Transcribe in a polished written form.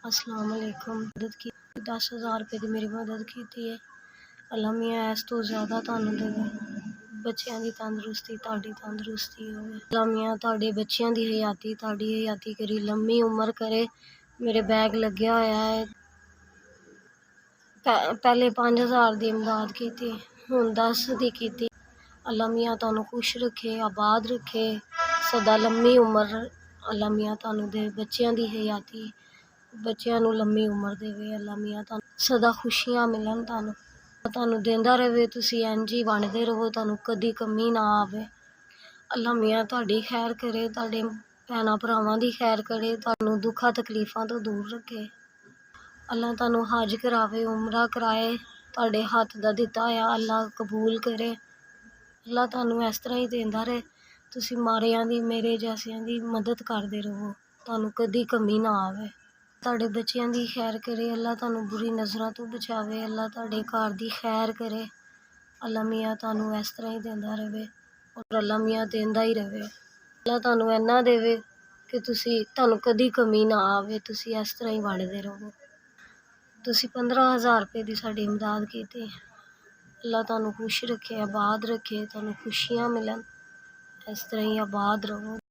अस्सलाम वालेकुम। मदद की 10,000 रुपये की मेरी मदद की है। अल्लाह मियां इस तो ज़्यादा तुहानू देवे। बच्चों की तंदुरुस्ती तुहाडी तंदुरुस्ती होवे। अल्लाह मियां तुहाडे बच्चों की हयाती तुहाडी हयाती करी लंबी उम्र करे। मेरे बैग लग्या होया है। पहले 5,000 की इमदाद की थी, हुण 10 की कीती। अल्लाह मियां तुहानू खुश रखे, आबाद रखे, सदा लंबी उम्र अल्लाह मियां तुहानू दे। बच्चों की हयाती बच्चों नू लंबी उम्र देवे। अल्लाह मियां तुहानू सदा खुशियां मिलन। तुहानू देंदा रहे। तुसी इंज ही वंडदे रहो, तुहानू कदी कमी ना आवे। अल्लाह मियां तुहाडी खैर करे, तुहाडे भैणां भरावां दी खैर करे, तुहानू दुखा तकलीफां तो दूर रखे। अल्लाह तुहानू हज करावे, उमरा कराए, तुहाडे हत्थ दा दिता होया अल्लाह कबूल करे। अल्लाह तुहानू इस तरह ही देंदा रहे। तुसी मारियां दी मेरे जैसियां दी मदद करदे रहो, तुहानू कदी कमी ना आवे। तुहाडे बच्चों की खैर करे, अल्लाह तुहानू बुरी नज़रां तो बचावे। अल्लाह तुहाडे घर दी खैर करे। अल्लाह मियां तुहानू इस तरह ही देंदा रहे और अल्लाह मियां देंदा ही रहे। अल्लाह तुहानू इन्ना देवे कि तुहानू कदी कमी ना आवे। तुसी इस तरह ही वंडदे रहो। तुसी 15,000 रुपये की साडी इमदाद की थी। अल्लाह तुहानू खुश रखे, आबाद रखे, तुहानू खुशियां मिलन। इस तरह ही आबाद रहो।